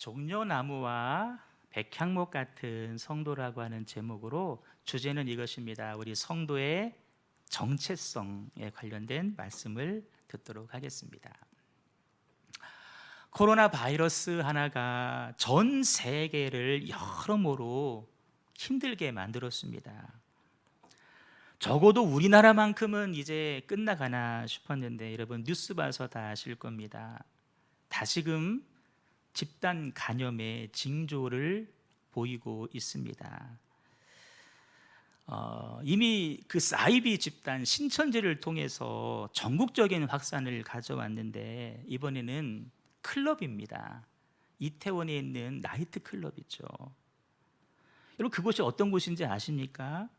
종려나무와 백향목 같은 성도라고 하는 제목으로 주제는 이것입니다. 우리 성도의 정체성에 관련된 말씀을 듣도록 하겠습니다. 코로나 바이러스 하나가 전 세계를 여러모로 힘들게 만들었습니다. 적어도 우리나라만큼은 이제 끝나가나 싶었는데 여러분 뉴스 봐서 다 아실 겁니다. 다시금 집단 감염의 징조를 보이고 있습니다. 이미 그 사이비 집단 신천지를 통해서 전국적인 확산을 가져왔는데 이번에는 클럽입니다. 이태원에 있는 나이트 클럽이죠. 여러분 그곳이 어떤 곳인지 아십니까?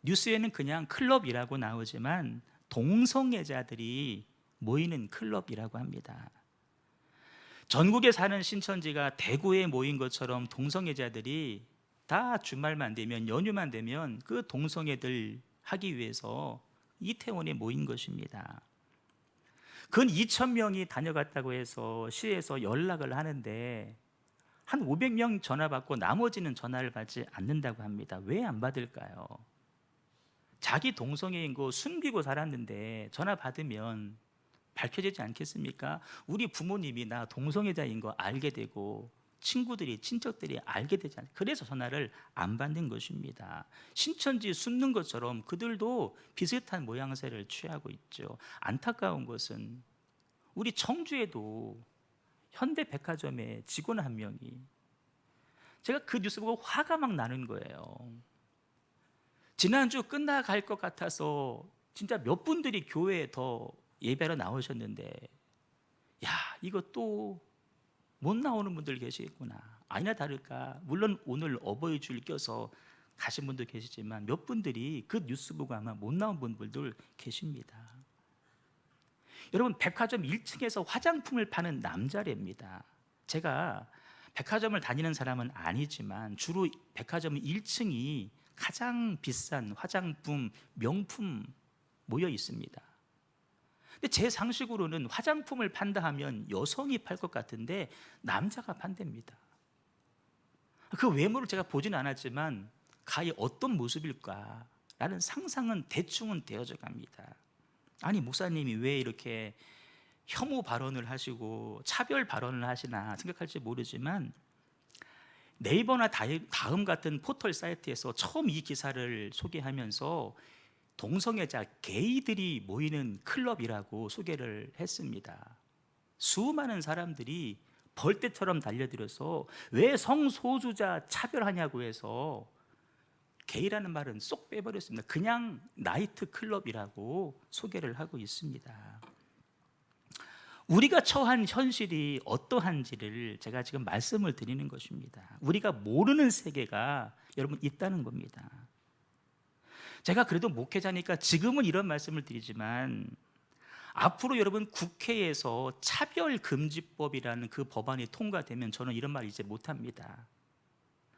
뉴스에는 그냥 클럽이라고 나오지만 동성애자들이 모이는 클럽이라고 합니다. 전국에 사는 신천지가 대구에 모인 것처럼 동성애자들이 다 주말만 되면 연휴만 되면 그 동성애들 하기 위해서 이태원에 모인 것입니다. 근 2,000명이 다녀갔다고 해서 시에서 연락을 하는데 한 500명 전화 받고 나머지는 전화를 받지 않는다고 합니다. 왜 안 받을까요? 자기 동성애인 거 숨기고 살았는데 전화 받으면 밝혀지지 않겠습니까? 우리 부모님이 나 동성애자인 거 알게 되고 친구들이 친척들이 알게 되지 않아요. 그래서 전화를 안 받는 것입니다. 신천지 숨는 것처럼 그들도 비슷한 모양새를 취하고 있죠. 안타까운 것은 우리 청주에도 현대백화점의 직원 한 명이 제가 그 뉴스 보고 화가 막 나는 거예요. 지난주 끝나갈 것 같아서 진짜 몇 분들이 교회에 더 예배로 나오셨는데 야 이거 또 못 나오는 분들 계시겠구나. 아니나 다를까 물론 오늘 어버이 줄 껴서 가신 분도 계시지만 몇 분들이 그 뉴스 보고 아마 못 나온 분들도 계십니다. 여러분 백화점 1층에서 화장품을 파는 남자랍니다. 제가 백화점을 다니는 사람은 아니지만 주로 백화점 1층이 가장 비싼 화장품, 명품 모여 있습니다. 근데 제 상식으로는 화장품을 판다 하면 여성이 팔 것 같은데 남자가 판답니다. 그 외모를 제가 보진 않았지만 가히 어떤 모습일까라는 상상은 대충은 되어져 갑니다. 아니 목사님이 왜 이렇게 혐오 발언을 하시고 차별 발언을 하시나 생각할지 모르지만 네이버나 다음 같은 포털 사이트에서 처음 이 기사를 소개하면서 동성애자 게이들이 모이는 클럽이라고 소개를 했습니다. 수많은 사람들이 벌떼처럼 달려들어서 왜 성소수자 차별하냐고 해서 게이라는 말은 쏙 빼버렸습니다. 그냥 나이트 클럽이라고 소개를 하고 있습니다. 우리가 처한 현실이 어떠한지를 제가 지금 말씀을 드리는 것입니다. 우리가 모르는 세계가 여러분 있다는 겁니다. 제가 그래도 목회자니까 지금은 이런 말씀을 드리지만 앞으로 여러분 국회에서 차별금지법이라는 그 법안이 통과되면 저는 이런 말 이제 못합니다.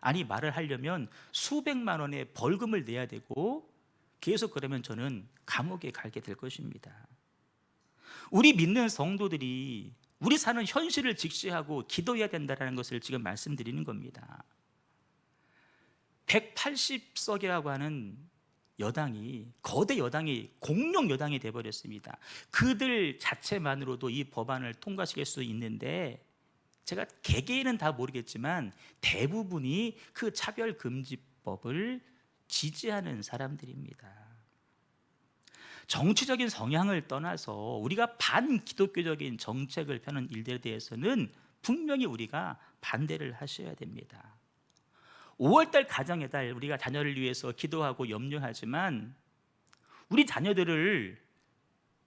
아니 말을 하려면 수백만 원의 벌금을 내야 되고 계속 그러면 저는 감옥에 가게 될 것입니다. 우리 믿는 성도들이 우리 사는 현실을 직시하고 기도해야 된다는 것을 지금 말씀드리는 겁니다. 180석이라고 하는 여당이 거대 여당이 공룡 여당이 되어버렸습니다. 그들 자체만으로도 이 법안을 통과시킬 수 있는데 제가 개개인은 다 모르겠지만 대부분이 그 차별금지법을 지지하는 사람들입니다. 정치적인 성향을 떠나서 우리가 반기독교적인 정책을 펴는 일들에 대해서는 분명히 우리가 반대를 하셔야 됩니다. 5월달 가정의 달 우리가 자녀를 위해서 기도하고 염려하지만 우리 자녀들을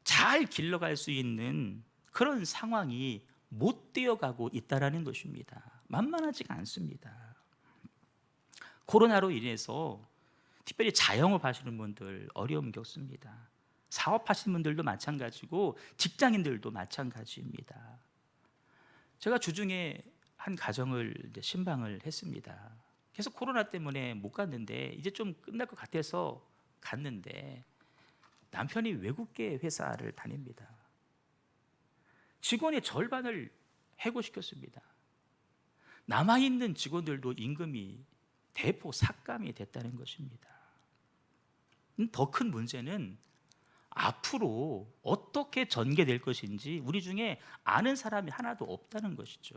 잘 길러갈 수 있는 그런 상황이 못 되어가고 있다는 것입니다. 만만하지가 않습니다. 코로나로 인해서 특별히 자영업 하시는 분들 어려움 겪습니다. 사업하시는 분들도 마찬가지고 직장인들도 마찬가지입니다. 제가 주중에 한 가정을 신방을 했습니다. 계속 코로나 때문에 못 갔는데 이제 좀 끝날 것 같아서 갔는데 남편이 외국계 회사를 다닙니다. 직원의 절반을 해고시켰습니다. 남아있는 직원들도 임금이 대폭 삭감이 됐다는 것입니다. 더 큰 문제는 앞으로 어떻게 전개될 것인지 우리 중에 아는 사람이 하나도 없다는 것이죠.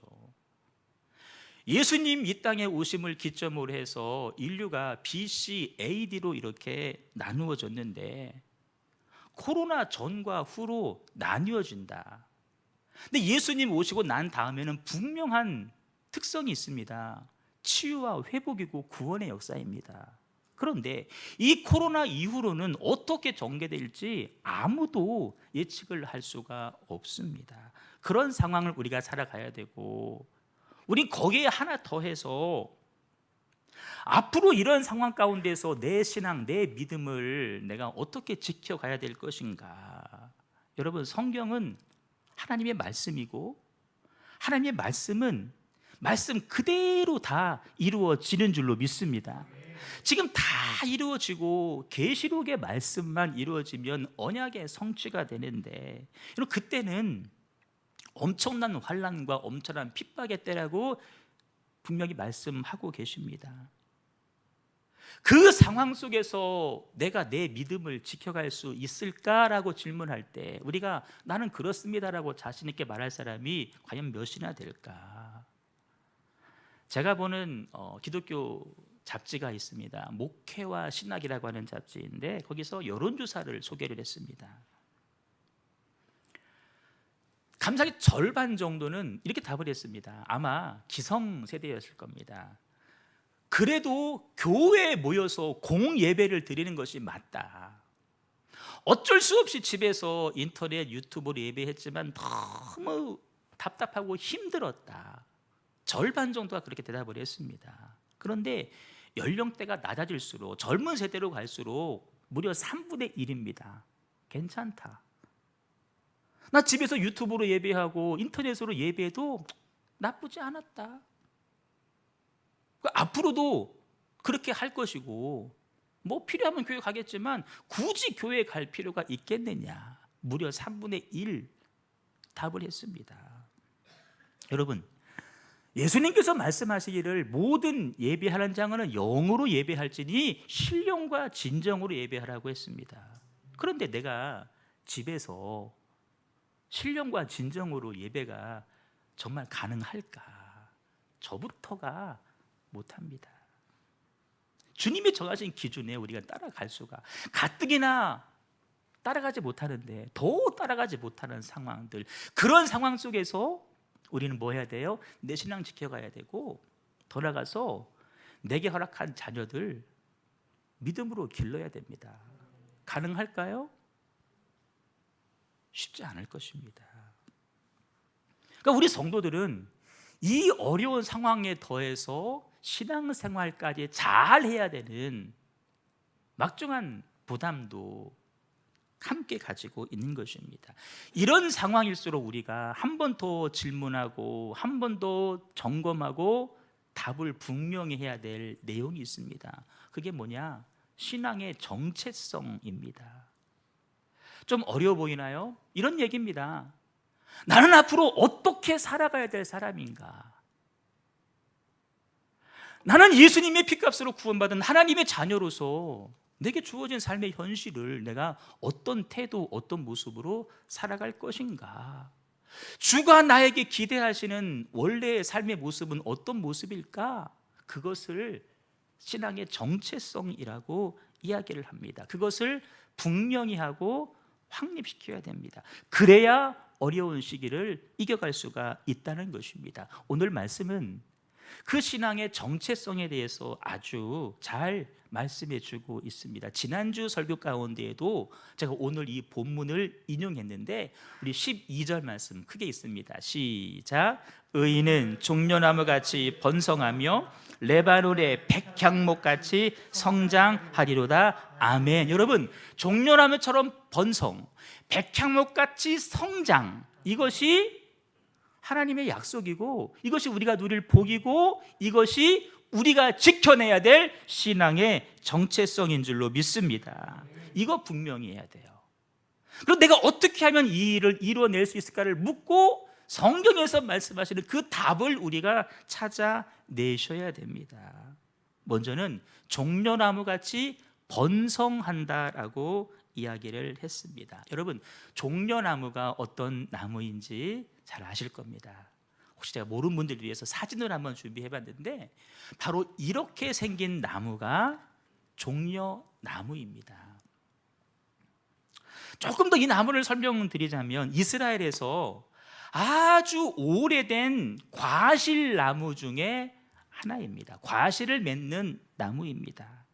예수님 이 땅에 오심을 기점으로 해서 인류가 BC, AD로 이렇게 나누어졌는데 코로나 전과 후로 나뉘어진다. 근데 예수님 오시고 난 다음에는 분명한 특성이 있습니다. 치유와 회복이고 구원의 역사입니다. 그런데 이 코로나 이후로는 어떻게 전개될지 아무도 예측을 할 수가 없습니다. 그런 상황을 우리가 살아가야 되고, 우리 거기에 하나 더해서 앞으로 이런 상황 가운데서 내 신앙, 내 믿음을 내가 어떻게 지켜가야 될 것인가. 여러분, 성경은 하나님의 말씀이고, 하나님의 말씀은 말씀 그대로 다 이루어지는 줄로 믿습니다. 지금 다 이루어지고 계시록의 말씀만 이루어지면 언약의 성취가 되는데, 여러분, 그때는 엄청난 환난과 엄청난 핍박의 때라고 분명히 말씀하고 계십니다. 그 상황 속에서 내가 내 믿음을 지켜갈 수 있을까라고 질문할 때 우리가 나는 그렇습니다라고 자신 있게 말할 사람이 과연 몇이나 될까? 제가 보는 기독교 잡지가 있습니다. 목회와 신학이라고 하는 잡지인데 거기서 여론조사를 소개를 했습니다. 감사하게 절반 정도는 이렇게 답을 했습니다. 아마 기성세대였을 겁니다. 그래도 교회에 모여서 공예배를 드리는 것이 맞다. 어쩔 수 없이 집에서 인터넷, 유튜브로 예배했지만 너무 답답하고 힘들었다. 절반 정도가 그렇게 대답을 했습니다. 그런데 연령대가 낮아질수록, 젊은 세대로 갈수록 무려 3분의 1입니다. 괜찮다. 나 집에서 유튜브로 예배하고 인터넷으로 예배해도 나쁘지 않았다. 앞으로도 그렇게 할 것이고, 뭐 필요하면 교회 가겠지만 굳이 교회 갈 필요가 있겠느냐. 무려 3분의 1 답을 했습니다. 여러분, 예수님께서 말씀하시기를 모든 예배하는 자는 영으로 예배할지니 신령과 진정으로 예배하라고 했습니다. 그런데 내가 집에서 신령과 진정으로 예배가 정말 가능할까? 저부터가 못합니다. 주님이 정하신 기준에 우리가 따라갈 수가, 가뜩이나 따라가지 못하는데 더 따라가지 못하는 상황들, 그런 상황 속에서 우리는 뭐 해야 돼요? 내 신앙 지켜가야 되고, 더 나아가서 내게 허락한 자녀들 믿음으로 길러야 됩니다. 가능할까요? 쉽지 않을 것입니다. 그러니까 우리 성도들은 이 어려운 상황에 더해서 신앙생활까지 잘 해야 되는 막중한 부담도 함께 가지고 있는 것입니다. 이런 상황일수록 우리가 한 번 더 질문하고 한 번 더 점검하고 답을 분명히 해야 될 내용이 있습니다. 그게 뭐냐? 신앙의 정체성입니다. 좀 어려워 보이나요? 이런 얘기입니다. 나는 앞으로 어떻게 살아가야 될 사람인가? 나는 예수님의 피값으로 구원받은 하나님의 자녀로서 내게 주어진 삶의 현실을 내가 어떤 태도, 어떤 모습으로 살아갈 것인가? 주가 나에게 기대하시는 원래의 삶의 모습은 어떤 모습일까? 그것을 신앙의 정체성이라고 이야기를 합니다. 그것을 분명히 하고 확립시켜야 됩니다. 그래야 어려운 시기를 이겨갈 수가 있다는 것입니다. 오늘 말씀은 그 신앙의 정체성에 대해서 아주 잘 말씀해 주고 있습니다. 지난주 설교 가운데에도 제가 오늘 이 본문을 인용했는데 우리 12절 말씀 크게 있습니다. 시작. 의인은 종려나무같이 번성하며 레바논의 백향목같이 성장하리로다. 아멘. 여러분, 종려나무처럼 번성, 백향목같이 성장, 이것이 하나님의 약속이고, 이것이 우리가 누릴 복이고, 이것이 우리가 지켜내야 될 신앙의 정체성인 줄로 믿습니다. 이거 분명히 해야 돼요. 그럼 내가 어떻게 하면 이 일을 이루어낼 수 있을까를 묻고 성경에서 말씀하시는 그 답을 우리가 찾아내셔야 됩니다. 먼저는 종려나무 같이 번성한다라고 이야기를 했습니다. 여러분, 종려나무가 어떤 나무인지 잘 아실 겁니다. 혹시 제가 모르는 분들을 위해서 사진을 한번 준비해 봤는데 바로 이렇게 생긴 나무가 종려나무입니다. 조금 더 이 나무를 설명드리자면 이스라엘에서 아주 오래된 과실나무 중에 하나입니다. 과실을 맺는 나무입니다.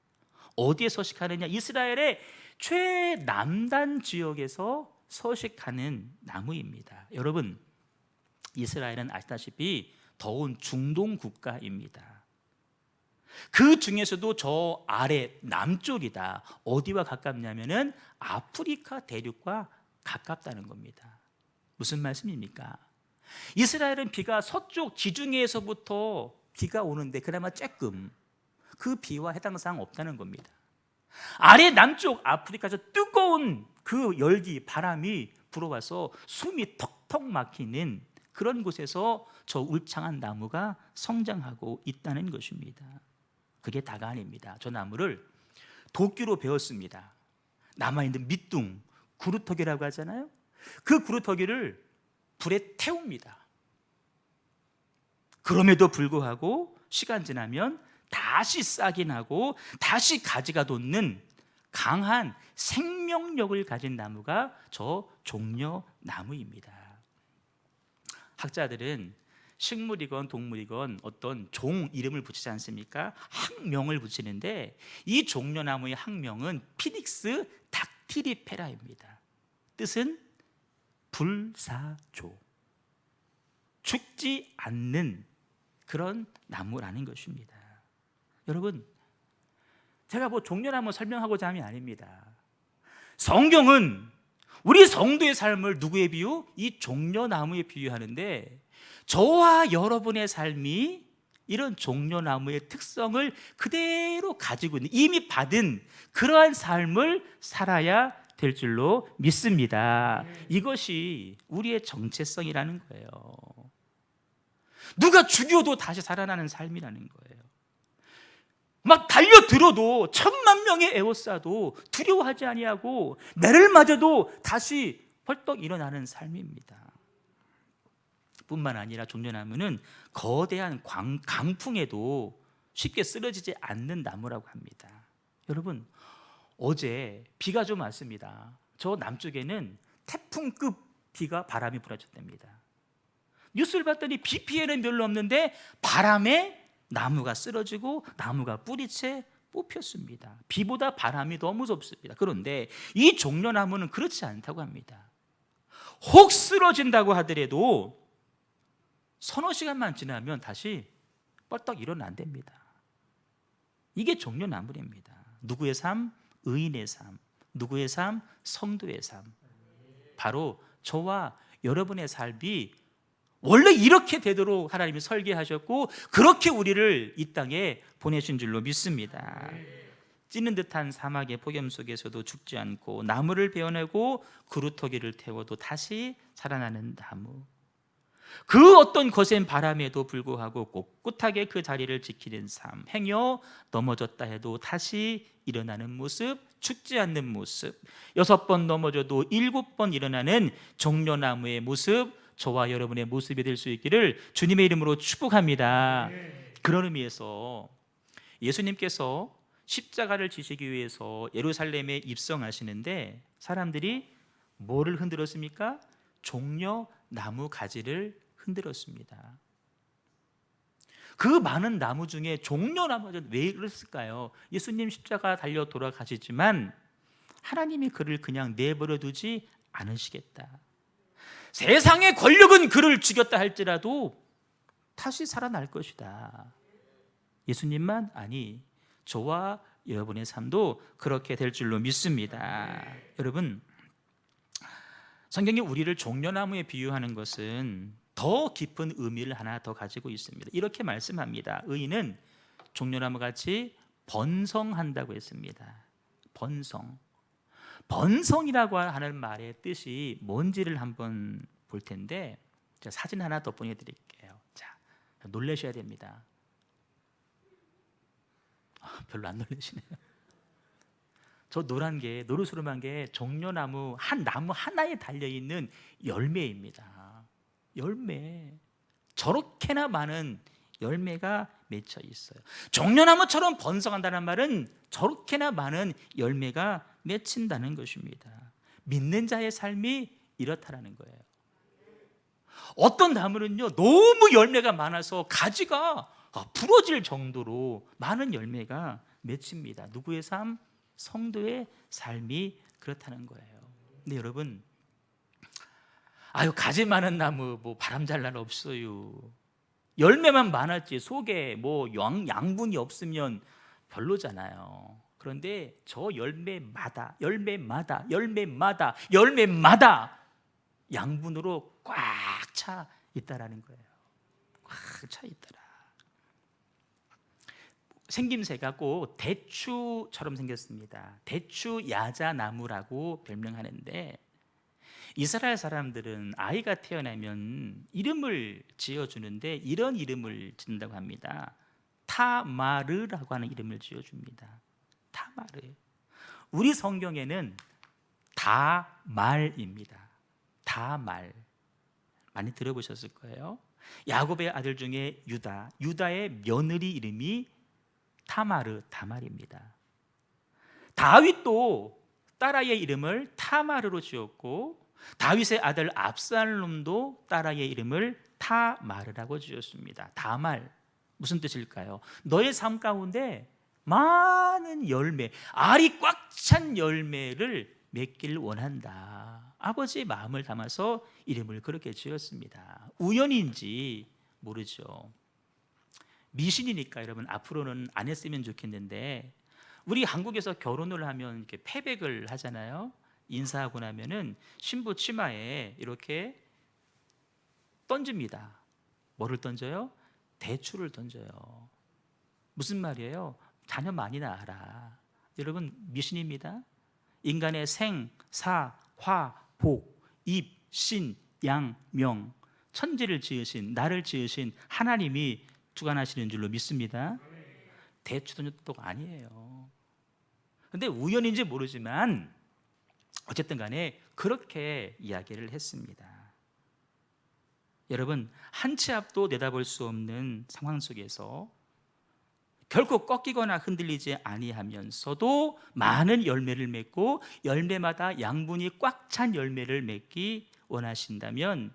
어디에 서식하느냐? 이스라엘의 최남단 지역에서 서식하는 나무입니다. 여러분, 이스라엘은 아시다시피 더운 중동 국가입니다. 그 중에서도 저 아래 남쪽이다. 어디와 가깝냐면은 아프리카 대륙과 가깝다는 겁니다. 무슨 말씀입니까? 이스라엘은 비가 서쪽 지중해에서부터 비가 오는데 그나마 조금 그 비와 해당 사항 없다는 겁니다. 아래 남쪽 아프리카에서 뜨거운 그 열기, 바람이 불어와서 숨이 턱턱 막히는 그런 곳에서 저 울창한 나무가 성장하고 있다는 것입니다. 그게 다가 아닙니다. 저 나무를 도끼로 베었습니다. 남아있는 밑둥, 구루터기라고 하잖아요. 그 구루터기를 불에 태웁니다. 그럼에도 불구하고 시간 지나면 다시 싹이 나고 다시 가지가 돋는 강한 생명력을 가진 나무가 저 종려나무입니다. 학자들은 식물이건 동물이건 어떤 종 이름을 붙이지 않습니까? 학명을 붙이는데 이 종려나무의 학명은 피닉스 닥티리페라입니다. 뜻은 불사조, 죽지 않는 그런 나무라는 것입니다. 여러분, 제가 뭐 종려나무 설명하고자 함이 아닙니다. 성경은 우리 성도의 삶을 누구에 비유? 이 종려나무에 비유하는데 저와 여러분의 삶이 이런 종려나무의 특성을 그대로 가지고 있는, 이미 받은 그러한 삶을 살아야 될 줄로 믿습니다. 이것이 우리의 정체성이라는 거예요. 누가 죽여도 다시 살아나는 삶이라는 거예요. 막 달려들어도 10,000명의 에워싸도 두려워하지 아니하고 매를 맞아도 다시 벌떡 일어나는 삶입니다. 뿐만 아니라 종려나무는 거대한 강풍에도 쉽게 쓰러지지 않는 나무라고 합니다. 여러분, 어제 비가 좀 왔습니다. 저 남쪽에는 태풍급 비가 바람이 불어쳤답니다. 뉴스를 봤더니 비 피해는 별로 없는데 바람에 나무가 쓰러지고 나무가 뿌리채 뽑혔습니다. 비보다 바람이 더 무섭습니다. 그런데 이 종려나무는 그렇지 않다고 합니다. 혹 쓰러진다고 하더라도 서너 시간만 지나면 다시 뻘떡 일어난답니다. 이게 종려나무입니다. 누구의 삶? 의인의 삶. 누구의 삶? 성도의 삶. 바로 저와 여러분의 삶이 원래 이렇게 되도록 하나님이 설계하셨고 그렇게 우리를 이 땅에 보내신 줄로 믿습니다. 찌는 듯한 사막의 폭염 속에서도 죽지 않고 나무를 베어내고 구루터기를 태워도 다시 살아나는 나무. 그 어떤 거센 바람에도 불구하고 꼿꼿하게 그 자리를 지키는 삶. 행여 넘어졌다 해도 다시 일어나는 모습, 죽지 않는 모습. 6번 넘어져도 7번 일어나는 종려나무의 모습, 저와 여러분의 모습이 될 수 있기를 주님의 이름으로 축복합니다. 그런 의미에서 예수님께서 십자가를 지시기 위해서 예루살렘에 입성하시는데 사람들이 뭐를 흔들었습니까? 종려나무 가지를 흔들었습니다. 그 많은 나무 중에 종려나무가 왜 그랬을까요? 예수님 십자가 달려 돌아가시지만 하나님이 그를 그냥 내버려 두지 않으시겠다. 세상의 권력은 그를 죽였다 할지라도 다시 살아날 것이다. 예수님만 아니 저와 여러분의 삶도 그렇게 될 줄로 믿습니다. 여러분, 성경이 우리를 종려나무에 비유하는 것은 더 깊은 의미를 하나 더 가지고 있습니다. 이렇게 말씀합니다. 의인은 종려나무 같이 번성한다고 했습니다. 번성. 번성이라고 하는 말의 뜻이 뭔지를 한번 볼 텐데 제가 사진 하나 더 보내드릴게요. 자, 놀라셔야 됩니다. 별로 안 놀라시네요. 저 노란 게, 노르스름한 게 종려나무 한 나무 하나에 달려있는 열매입니다. 열매. 저렇게나 많은 열매가 맺혀 있어요. 종려나무처럼 번성한다는 말은 저렇게나 많은 열매가 맺힌다는 것입니다. 믿는 자의 삶이 이렇다라는 거예요. 어떤 나무는요, 너무 열매가 많아서 가지가 부러질 정도로 많은 열매가 맺힙니다. 누구의 삶? 성도의 삶이 그렇다는 거예요. 근데 여러분, 가지 많은 나무 뭐 바람 잘 날 없어요. 열매만 많았지 속에 뭐 양분이 없으면 별로잖아요. 그런데 저 열매마다 양분으로 꽉 차 있다라는 거예요. 꽉 차 있더라. 생김새가 꼭 대추처럼 생겼습니다. 대추 야자나무라고 별명하는데, 이스라엘 사람들은 아이가 태어나면 이름을 지어주는데 이런 이름을 짓는다고 합니다. 타마르라고 하는 이름을 지어줍니다. 타마르. 우리 성경에는 다말입니다. 다말. 많이 들어보셨을 거예요. 야곱의 아들 중에 유다의 며느리 이름이 다말입니다. 다윗도 딸아이의 이름을 타마르로 지었고, 다윗의 아들 압살롬도 딸아이의 이름을 타마르라고 지었습니다. 다말, 무슨 뜻일까요? 너의 삶 가운데 많은 열매, 알이 꽉 찬 열매를 맺길 원한다. 아버지의 마음을 담아서 이름을 그렇게 지었습니다. 우연인지 모르죠. 미신이니까 여러분 앞으로는 안 했으면 좋겠는데, 우리 한국에서 결혼을 하면 이렇게 패백을 하잖아요. 인사하고 나면은 신부 치마에 이렇게 던집니다. 뭐를 던져요? 대추를 던져요. 무슨 말이에요? 자녀 많이 낳아라. 여러분, 미신입니다. 인간의 생, 사, 화, 복, 입, 신, 양, 명, 천지를 지으신, 나를 지으신 하나님이 주관하시는 줄로 믿습니다. 대추 던져도 아니에요. 근데 우연인지 모르지만 어쨌든 간에 그렇게 이야기를 했습니다. 여러분, 한 치 앞도 내다볼 수 없는 상황 속에서 결코 꺾이거나 흔들리지 아니하면서도 많은 열매를 맺고 열매마다 양분이 꽉 찬 열매를 맺기 원하신다면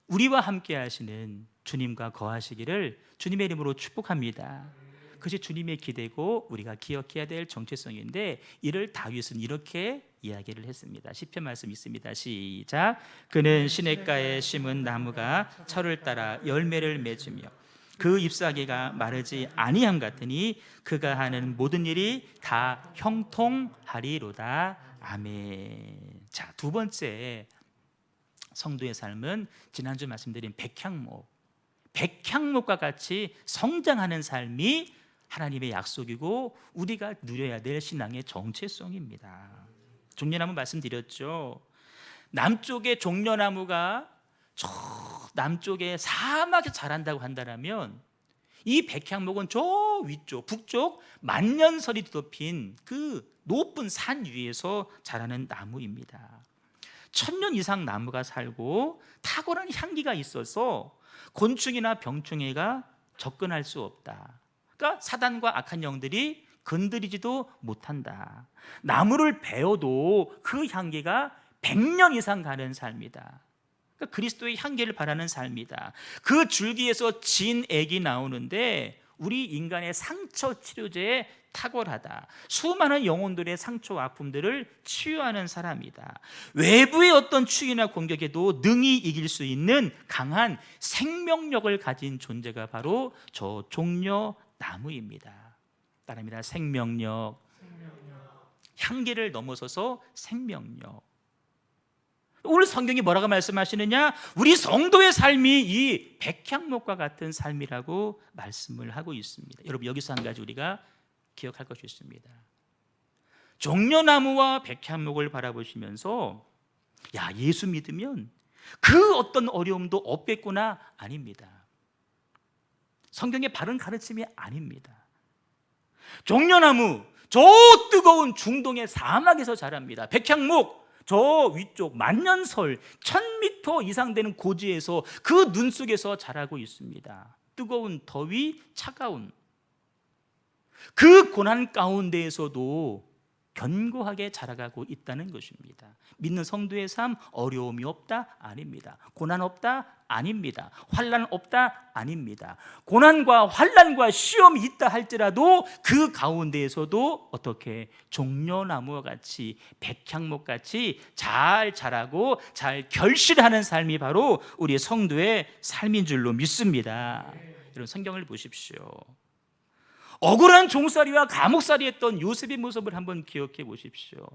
우리와 함께 하시는 주님과 거하시기를 주님의 이름으로 축복합니다. 그것이 주님의 기대고 우리가 기억해야 될 정체성인데, 이를 다윗은 이렇게 이야기를 했습니다. 시편 말씀 있습니다. 시작. 그는 시냇가에 심은 나무가 철을 따라 열매를 맺으며 그 잎사귀가 마르지 아니함 같으니 그가 하는 모든 일이 다 형통하리로다. 아멘. 자, 두 번째 성도의 삶은 지난주 말씀드린 백향목과 같이 성장하는 삶이 하나님의 약속이고 우리가 누려야 될 신앙의 정체성입니다. 종려나무 말씀드렸죠. 남쪽의 종려나무가 저 남쪽에 사막에 자란다고 한다면, 이 백향목은 저 위쪽 북쪽 만년설이 뒤덮인 그 높은 산 위에서 자라는 나무입니다. 1000년 이상 나무가 살고 탁월한 향기가 있어서 곤충이나 병충해가 접근할 수 없다. 그러니까 사단과 악한 영들이 건드리지도 못한다. 나무를 베어도 그 향기가 100년 이상 가는 삶이다. 그러니까 그리스도의 향기를 바라는 삶이다. 그 줄기에서 진액이 나오는데 우리 인간의 상처 치료제에 탁월하다. 수많은 영혼들의 상처와 아픔들을 치유하는 사람이다. 외부의 어떤 추위나 공격에도 능히 이길 수 있는 강한 생명력을 가진 존재가 바로 저 종려나무입니다. 따릅니다. 생명력. 향기를 넘어서서 생명력. 오늘 성경이 뭐라고 말씀하시느냐? 우리 성도의 삶이 이 백향목과 같은 삶이라고 말씀을 하고 있습니다. 여러분, 여기서 한 가지 우리가 기억할 것이 있습니다. 종려나무와 백향목을 바라보시면서, 야, 예수 믿으면 그 어떤 어려움도 없겠구나? 아닙니다. 성경의 바른 가르침이 아닙니다. 종려나무, 저 뜨거운 중동의 사막에서 자랍니다. 백향목, 저 위쪽 만년설 1000m 이상 되는 고지에서 그 눈 속에서 자라고 있습니다. 뜨거운 더위, 차가운 그 고난 가운데에서도 견고하게 자라가고 있다는 것입니다. 믿는 성도의 삶, 어려움이 없다? 아닙니다. 고난 없다? 아닙니다. 환난 없다? 아닙니다. 고난과 환난과 시험이 있다 할지라도 그 가운데에서도 어떻게 종려나무와 같이 백향목 같이 잘 자라고 잘 결실하는 삶이 바로 우리 성도의 삶인 줄로 믿습니다. 여러분, 성경을 보십시오. 억울한 종살이와 감옥살이 했던 요셉의 모습을 한번 기억해 보십시오.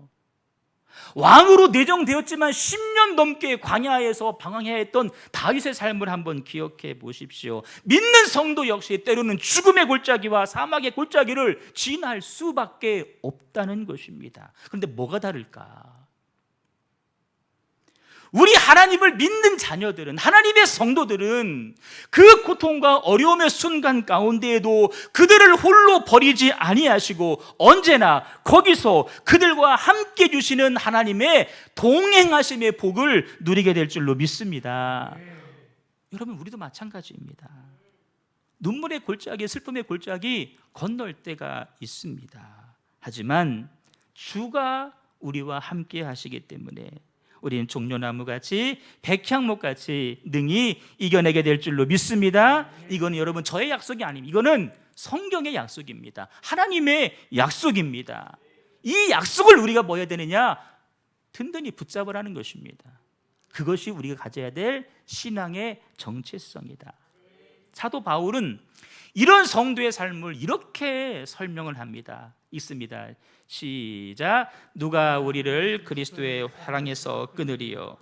왕으로 내정되었지만 10년 넘게 광야에서 방황해야 했던 다윗의 삶을 한번 기억해 보십시오. 믿는 성도 역시 때로는 죽음의 골짜기와 사막의 골짜기를 지날 수밖에 없다는 것입니다. 그런데 뭐가 다를까? 우리 하나님을 믿는 자녀들은, 하나님의 성도들은 그 고통과 어려움의 순간 가운데에도 그들을 홀로 버리지 아니하시고 언제나 거기서 그들과 함께 주시는 하나님의 동행하심의 복을 누리게 될 줄로 믿습니다. 여러분, 우리도 마찬가지입니다. 눈물의 골짜기, 슬픔의 골짜기 건널 때가 있습니다. 하지만 주가 우리와 함께 하시기 때문에 우리는 종려나무같이 백향목같이 능히 이겨내게 될 줄로 믿습니다. 이건 여러분 저의 약속이 아닙니다. 이거는 성경의 약속입니다. 하나님의 약속입니다. 이 약속을 우리가 뭐 해야 되느냐? 든든히 붙잡으라는 것입니다. 그것이 우리가 가져야 될 신앙의 정체성이다. 사도 바울은 이런 성도의 삶을 이렇게 설명을 합니다. 있습니다. 시작. 누가 우리를 그리스도의 사랑에서 끊으리요?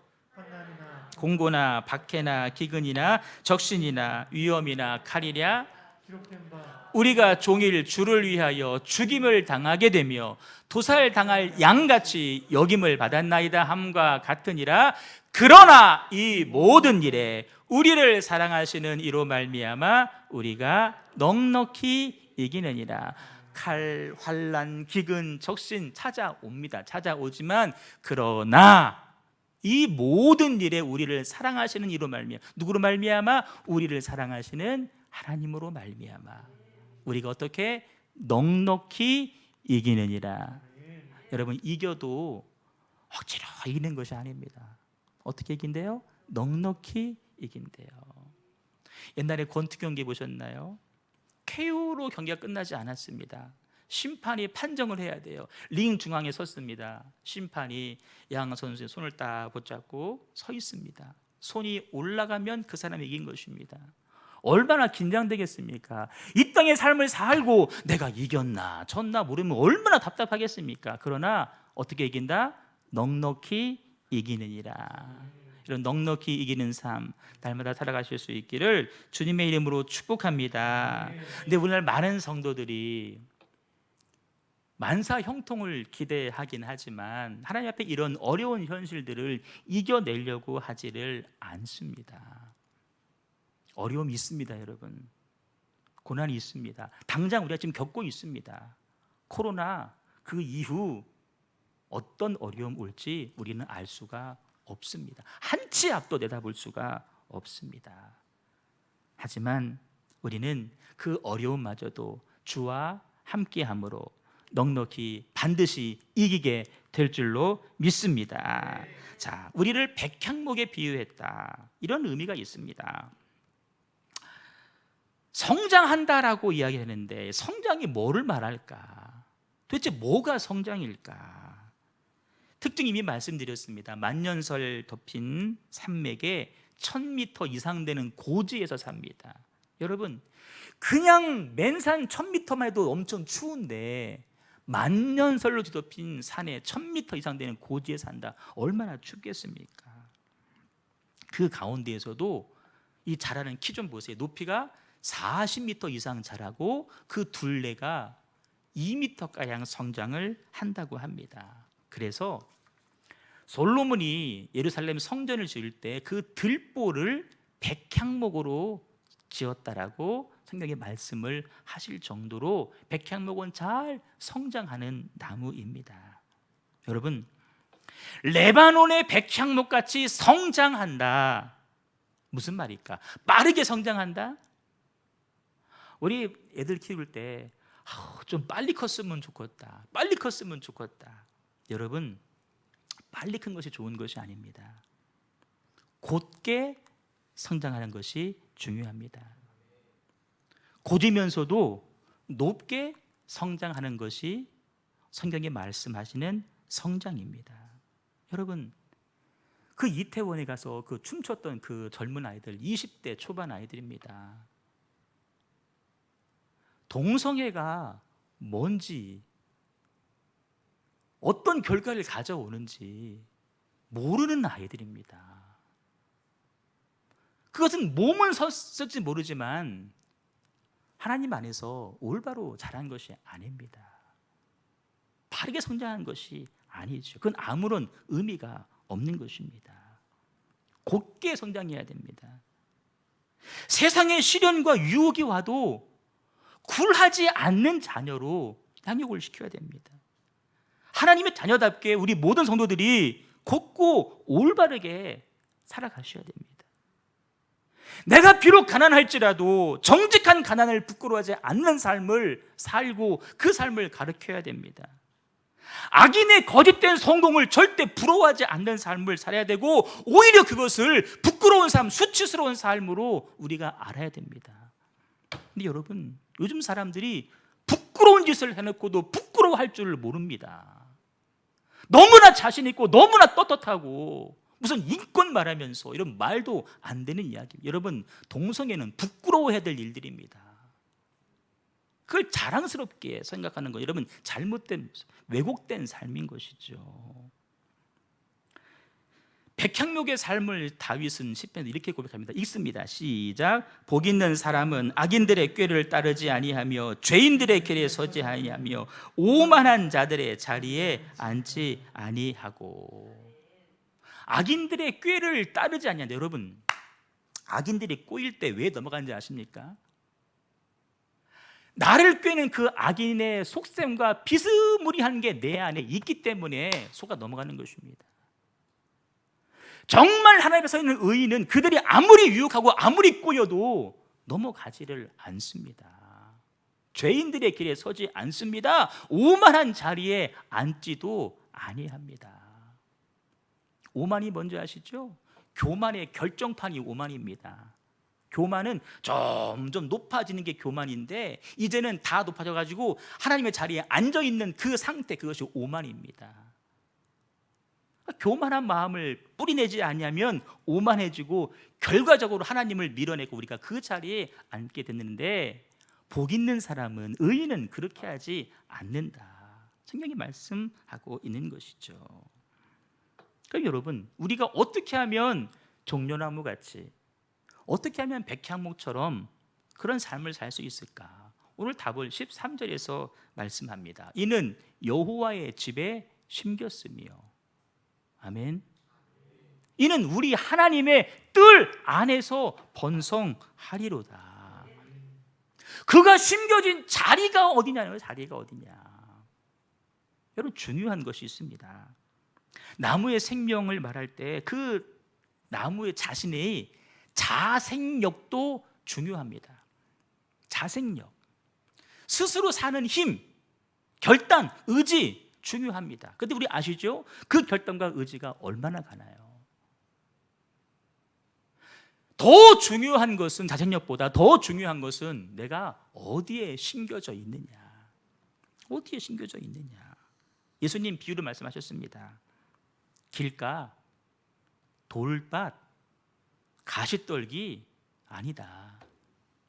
공고나 박해나 기근이나 적신이나 위험이나 칼이랴? 우리가 종일 주를 위하여 죽임을 당하게 되며 도살당할 양같이 여김을 받았나이다 함과 같으니라. 그러나 이 모든 일에 우리를 사랑하시는 이로 말미암아 우리가 넉넉히 이기느니라. 칼, 환난, 기근, 적신 찾아옵니다. 찾아오지만 그러나 이 모든 일에 우리를 사랑하시는 이로 말미암아, 누구로 말미암아? 우리를 사랑하시는 하나님으로 말미암아 우리가 어떻게? 넉넉히 이기느니라. 여러분, 이겨도 억지로 이기는 것이 아닙니다. 어떻게 이긴대요? 넉넉히 이긴대요. 옛날에 권투 경기 보셨나요? KO로 경기가 끝나지 않았습니다. 심판이 판정을 해야 돼요. 링 중앙에 섰습니다. 심판이 양 선수의 손을 딱 붙잡고 서 있습니다. 손이 올라가면 그 사람이 이긴 것입니다. 얼마나 긴장되겠습니까? 이 땅의 삶을 살고 내가 이겼나 졌나 모르면 얼마나 답답하겠습니까? 그러나 어떻게 이긴다? 넉넉히 이기느니라. 이런 넉넉히 이기는 삶 날마다 살아가실 수 있기를 주님의 이름으로 축복합니다. 근데 오늘날 많은 성도들이 만사 형통을 기대하긴 하지만 하나님 앞에 이런 어려운 현실들을 이겨내려고 하지를 않습니다. 어려움이 있습니다, 여러분. 고난이 있습니다. 당장 우리가 지금 겪고 있습니다. 코로나 그 이후 어떤 어려움 올지 우리는 알 수가 없습니다. 한치 앞도 내다볼 수가 없습니다. 하지만 우리는 그 어려움마저도 주와 함께함으로 넉넉히 반드시 이기게 될 줄로 믿습니다. 자, 우리를 백향목에 비유했다. 이런 의미가 있습니다. 성장한다라고 이야기하는데 성장이 뭐를 말할까? 도대체 뭐가 성장일까? 특징 이미 말씀드렸습니다. 만년설 덮인 산맥에 1000m 이상 되는 고지에서 삽니다. 여러분, 그냥 맨산 1000m만 해도 엄청 추운데 만년설로 뒤덮인 산에 1000m 이상 되는 고지에 산다. 얼마나 춥겠습니까? 그 가운데에서도 이 자라는 키 좀 보세요. 높이가 40m 이상 자라고 그 둘레가 2m가량 성장을 한다고 합니다. 그래서 솔로몬이 예루살렘 성전을 지을 때 그 들보를 백향목으로 지었다라고 성경에 말씀을 하실 정도로 백향목은 잘 성장하는 나무입니다. 여러분, 레바논의 백향목같이 성장한다. 무슨 말일까? 빠르게 성장한다? 우리 애들 키울 때 좀 빨리 컸으면 좋겠다. 빨리 컸으면 좋겠다. 여러분, 빨리 큰 것이 좋은 것이 아닙니다. 곧게 성장하는 것이 중요합니다. 곧이면서도 높게 성장하는 것이 성경이 말씀하시는 성장입니다. 여러분, 그 이태원에 가서 그 춤췄던 그 젊은 아이들, 20대 초반 아이들입니다. 동성애가 뭔지, 어떤 결과를 가져오는지 모르는 아이들입니다. 그것은 몸은 섰을지 모르지만 하나님 안에서 올바로 자란 것이 아닙니다. 빠르게 성장한 것이 아니죠. 그건 아무런 의미가 없는 것입니다. 곧게 성장해야 됩니다. 세상의 시련과 유혹이 와도 굴하지 않는 자녀로 양육을 시켜야 됩니다. 하나님의 자녀답게 우리 모든 성도들이 곧고 올바르게 살아가셔야 됩니다. 내가 비록 가난할지라도 정직한 가난을 부끄러워하지 않는 삶을 살고 그 삶을 가르쳐야 됩니다. 악인의 거짓된 성공을 절대 부러워하지 않는 삶을 살아야 되고, 오히려 그것을 부끄러운 삶, 수치스러운 삶으로 우리가 알아야 됩니다. 근데 여러분, 요즘 사람들이 부끄러운 짓을 해놓고도 부끄러워할 줄을 모릅니다. 너무나 자신 있고 너무나 떳떳하고 무슨 인권 말하면서 이런 말도 안 되는 이야기. 여러분, 동성애는 부끄러워해야 될 일들입니다. 그걸 자랑스럽게 생각하는 거, 여러분, 잘못된, 왜곡된 삶인 것이죠. 백향목의 삶을 다윗은 시편에서 이렇게 고백합니다. 읽습니다. 시작. 복 있는 사람은 악인들의 꾀를 따르지 아니하며 죄인들의 길에 서지 아니하며 오만한 자들의 자리에 앉지 아니하고. 악인들의 꾀를 따르지 아니하는데, 여러분, 악인들이 꼬일 때 왜 넘어가는지 아십니까? 나를 꾀는 그 악인의 속셈과 비스무리한 게 내 안에 있기 때문에 속아 넘어가는 것입니다. 정말 하나님 앞에 서 있는 의인은 그들이 아무리 유혹하고 아무리 꼬여도 넘어가지를 않습니다. 죄인들의 길에 서지 않습니다. 오만한 자리에 앉지도 아니합니다. 오만이 뭔지 아시죠? 교만의 결정판이 오만입니다. 교만은 점점 높아지는 게 교만인데, 이제는 다 높아져가지고 하나님의 자리에 앉아있는 그 상태, 그것이 오만입니다. 교만한 마음을 뿌리내지 않으면 오만해지고 결과적으로 하나님을 밀어내고 우리가 그 자리에 앉게 됐는데, 복 있는 사람은, 의인은 그렇게 하지 않는다. 성경이 말씀하고 있는 것이죠. 그럼 여러분, 우리가 어떻게 하면 종려나무 같이, 어떻게 하면 백향목처럼 그런 삶을 살 수 있을까? 오늘 답을 13절에서 말씀합니다. 이는 여호와의 집에 심겼으며. 아멘. 이는 우리 하나님의 뜰 안에서 번성하리로다. 그가 심겨진 자리가 어디냐면, 자리가 어디냐. 여러분, 중요한 것이 있습니다. 나무의 생명을 말할 때 그 나무의 자신의 자생력도 중요합니다. 자생력, 스스로 사는 힘, 결단, 의지 중요합니다. 그런데 우리 아시죠? 그 결단과 의지가 얼마나 가나요? 더 중요한 것은, 자생력보다 더 중요한 것은 내가 어디에 심겨져 있느냐. 어디에 심겨져 있느냐. 예수님 비유로 말씀하셨습니다. 길가, 돌밭, 가시떨기 아니다.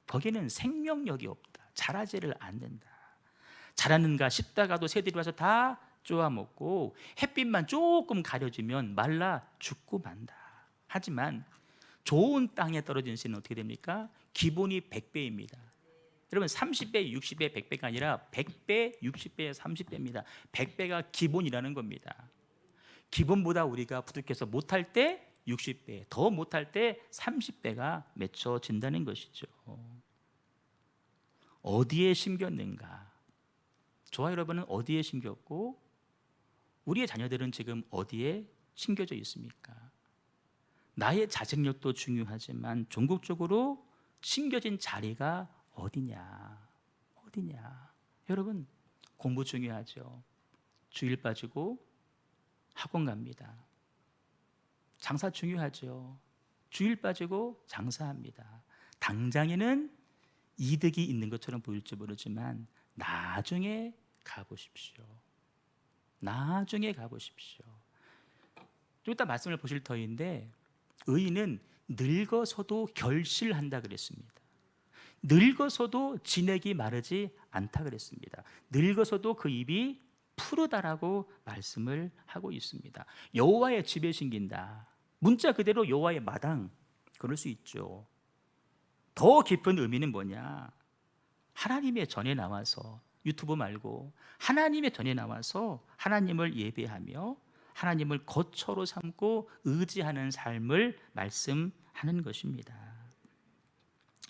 거기는 생명력이 없다. 자라지를 않는다. 자라는가 싶다가도 새들이 와서 다 쪼아먹고 햇빛만 조금 가려지면 말라 죽고 만다. 하지만 좋은 땅에 떨어진 씨는 어떻게 됩니까? 기본이 100배입니다. 여러분, 30배, 60배, 100배가 아니라 100배, 60배, 30배입니다. 100배가 기본이라는 겁니다. 기본보다 우리가 부족해서 못할 때 60배, 더 못할 때 30배가 맺혀진다는 것이죠. 어디에 심겼는가? 저와 여러분은 어디에 심겼고 우리의 자녀들은 지금 어디에 심겨져 있습니까? 나의 자생력도 중요하지만 종국적으로 심겨진 자리가 어디냐? 어디냐? 여러분, 공부 중요하죠. 주일 빠지고 학원 갑니다. 장사 중요하죠. 주일 빠지고 장사합니다. 당장에는 이득이 있는 것처럼 보일지 모르지만 나중에 가보십시오. 나중에 가보십시오. 좀 이따 말씀을 보실 터인데 의인은 늙어서도 결실한다 그랬습니다. 늙어서도 진액이 마르지 않다 그랬습니다. 늙어서도 그 입이 푸르다라고 말씀을 하고 있습니다. 여호와의 집에 심긴다. 문자 그대로 여호와의 마당, 그럴 수 있죠. 더 깊은 의미는 뭐냐? 하나님의 전에 나와서, 유튜브 말고 하나님의 전에 나와서 하나님을 예배하며 하나님을 거처로 삼고 의지하는 삶을 말씀하는 것입니다.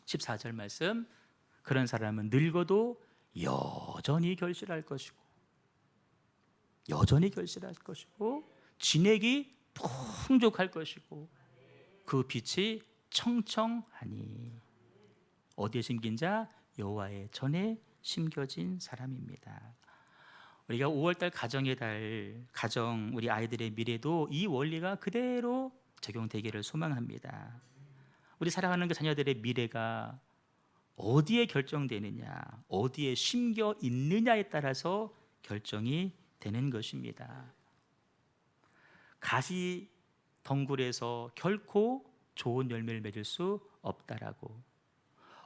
14절 말씀, 그런 사람은 늙어도 여전히 결실할 것이고 진액이 풍족할 것이고 그 빛이 청청하니. 어디에 심긴 자? 여호와의 전에 심겨진 사람입니다. 우리가 5월달 가정의 달, 가정 우리 아이들의 미래도 이 원리가 그대로 적용되기를 소망합니다. 우리 사랑하는 그 자녀들의 미래가 어디에 결정되느냐, 어디에 심겨 있느냐에 따라서 결정이 되는 것입니다. 가시 덩굴에서 결코 좋은 열매를 맺을 수 없다라고,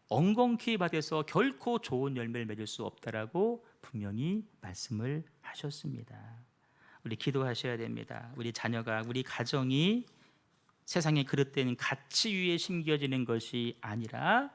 엉겅퀴 밭에서 결코 좋은 열매를 맺을 수 없다라고 분명히 말씀을 하셨습니다. 우리 기도하셔야 됩니다. 우리 자녀가, 우리 가정이 세상에 그릇된 가치 위에 심겨지는 것이 아니라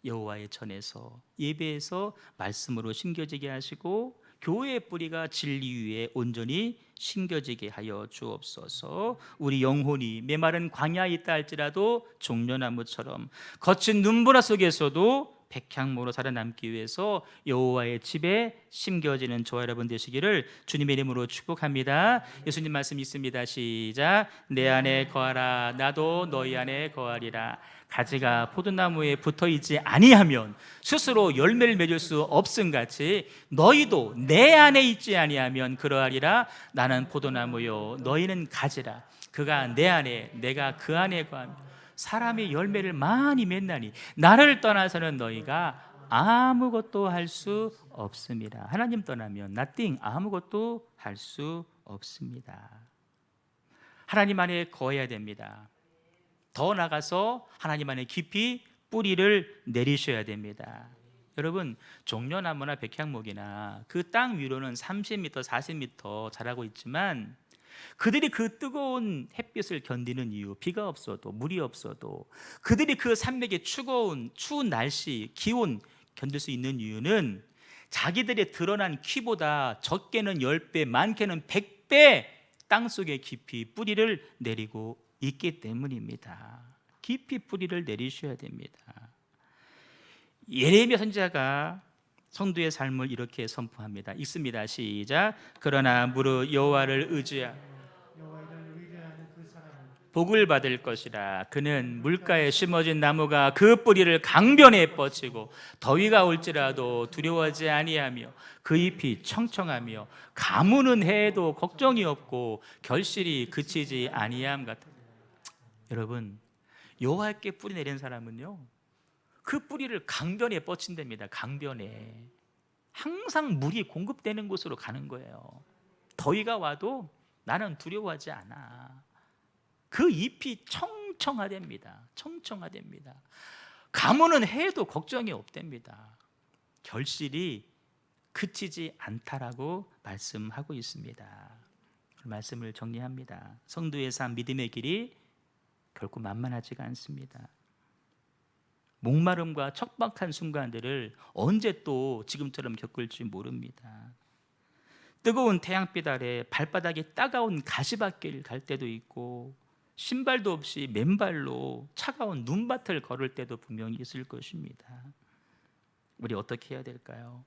여호와의 전에서, 예배에서 말씀으로 심겨지게 하시고 교회의 뿌리가 진리 위에 온전히 심겨지게 하여 주옵소서. 우리 영혼이 메마른 광야에 있다 할지라도 종려나무처럼 거친 눈보라 속에서도 백향모로 살아남기 위해서 여호와의 집에 심겨지는 저와 여러분 되시기를 주님의 이름으로 축복합니다. 예수님 말씀 있습니다. 시작. 내 안에 거하라, 나도 너희 안에 거하리라. 가지가 포도나무에 붙어있지 아니하면 스스로 열매를 맺을 수 없음같이 너희도 내 안에 있지 아니하면 그러하리라. 나는 포도나무요 너희는 가지라. 그가 내 안에, 내가 그 안에 거하며 사람이 열매를 많이 맺나니 나를 떠나서는 너희가 아무것도 할 수 없습니다. 하나님 떠나면 nothing, 아무것도 할 수 없습니다. 하나님 안에 거해야 됩니다. 더 나가서 하나님 안에 깊이 뿌리를 내리셔야 됩니다. 여러분, 종려나무나 백향목이나 그 땅 위로는 30m, 40m 자라고 있지만 그들이 그 뜨거운 햇빛을 견디는 이유, 비가 없어도 물이 없어도 그들이 그 산맥의 추운 날씨, 기온 견딜 수 있는 이유는 자기들의 드러난 키보다 적게는 10배, 많게는 100배 땅속에 깊이 뿌리를 내리고 있기 때문입니다. 깊이 뿌리를 내리셔야 됩니다. 예레미야 선지자가 성도의 삶을 이렇게 선포합니다. 읽습니다. 시작. 그러나 무릇 여호와를 의지하는 그 사람은 복을 받을 것이라. 그는 물가에 심어진 나무가 그 뿌리를 강변에 뻗치고 더위가 올지라도 두려워하지 아니하며 그 잎이 청청하며 가무는 해에도 걱정이 없고 결실이 그치지 아니함 같다. 여러분, 여호와께 뿌리 내린 사람은요, 그 뿌리를 강변에 뻗친답니다. 강변에 항상 물이 공급되는 곳으로 가는 거예요. 더위가 와도 나는 두려워하지 않아. 그 잎이 청청하답니다. 청청하답니다. 가무는 해도 걱정이 없답니다. 결실이 그치지 않다라고 말씀하고 있습니다. 말씀을 정리합니다. 성도의 삶, 믿음의 길이 결코 만만하지가 않습니다. 목마름과 척박한 순간들을 언제 또 지금처럼 겪을지 모릅니다. 뜨거운 태양빛 아래 발바닥에 따가운 가시밭길 갈 때도 있고, 신발도 없이 맨발로 차가운 눈밭을 걸을 때도 분명히 있을 것입니다. 우리 어떻게 해야 될까요?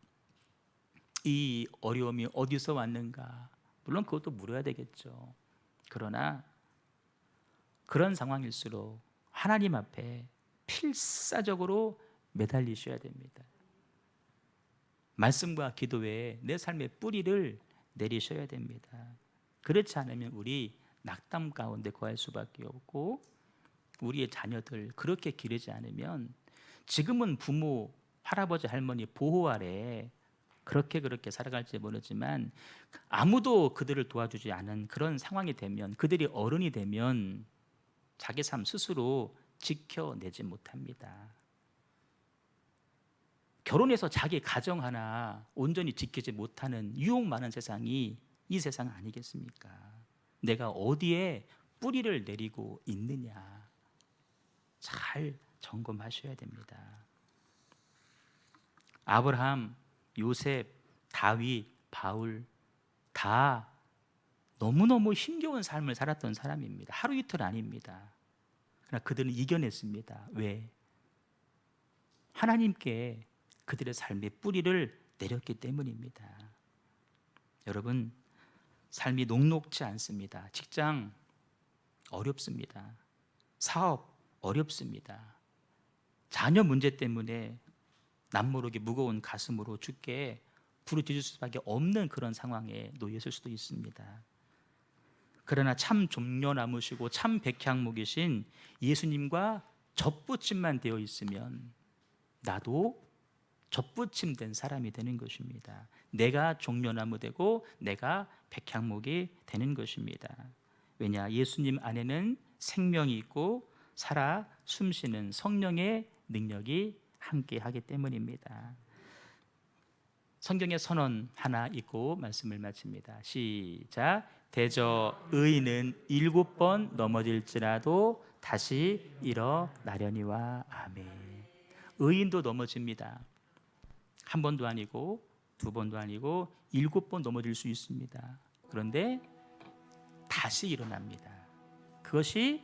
이 어려움이 어디서 왔는가? 물론 그것도 물어야 되겠죠. 그러나 그런 상황일수록 하나님 앞에 필사적으로 매달리셔야 됩니다. 말씀과 기도에 내 삶의 뿌리를 내리셔야 됩니다. 그렇지 않으면 우리 낙담 가운데 거할 수밖에 없고, 우리의 자녀들 그렇게 기르지 않으면 지금은 부모, 할아버지, 할머니 보호 아래 그렇게 살아갈지 모르지만, 아무도 그들을 도와주지 않은 그런 상황이 되면, 그들이 어른이 되면 자기 삶 스스로 지켜내지 못합니다. 결혼해서 자기 가정 하나 온전히 지키지 못하는 유혹 많은 세상이 이 세상 아니겠습니까? 내가 어디에 뿌리를 내리고 있느냐 잘 점검하셔야 됩니다. 아브라함, 요셉, 다윗, 바울 다 너무너무 힘겨운 삶을 살았던 사람입니다. 하루 이틀 아닙니다. 그러나 그들은 이겨냈습니다. 왜? 하나님께 그들의 삶의 뿌리를 내렸기 때문입니다. 여러분, 삶이 녹록지 않습니다. 직장 어렵습니다. 사업 어렵습니다. 자녀 문제 때문에 남모르게 무거운 가슴으로 주께 부르짖을 수밖에 없는 그런 상황에 놓였을 수도 있습니다. 그러나 참 종려나무시고 참 백향목이신 예수님과 접붙임만 되어 있으면 나도 접붙임된 사람이 되는 것입니다. 내가 종려나무 되고 내가 백향목이 되는 것입니다. 왜냐? 예수님 안에는 생명이 있고 살아 숨쉬는 성령의 능력이 함께하기 때문입니다. 성경의 선언 하나 읽고 말씀을 마칩니다. 시작. 대저 의인은 7번 넘어질지라도 다시 일어나려니와. 아멘. 의인도 넘어집니다. 한 번도 아니고 두 번도 아니고 7번 넘어질 수 있습니다. 그런데 다시 일어납니다. 그것이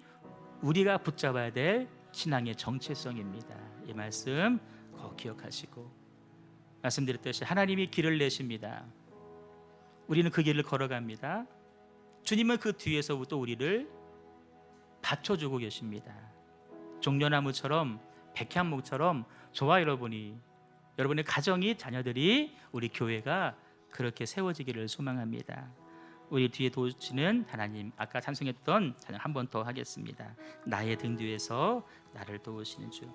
우리가 붙잡아야 될 신앙의 정체성입니다. 이 말씀 꼭 기억하시고, 말씀드렸듯이 하나님이 길을 내십니다. 우리는 그 길을 걸어갑니다. 주님은 그 뒤에서부터 우리를 받쳐주고 계십니다. 종려나무처럼 백향목처럼 저와 여러분의 가정이, 자녀들이, 우리 교회가 그렇게 세워지기를 소망합니다. 우리 뒤에 도우시는 하나님, 아까 찬송했던 찬양 한 번 더 하겠습니다. 나의 등 뒤에서 나를 도우시는 주.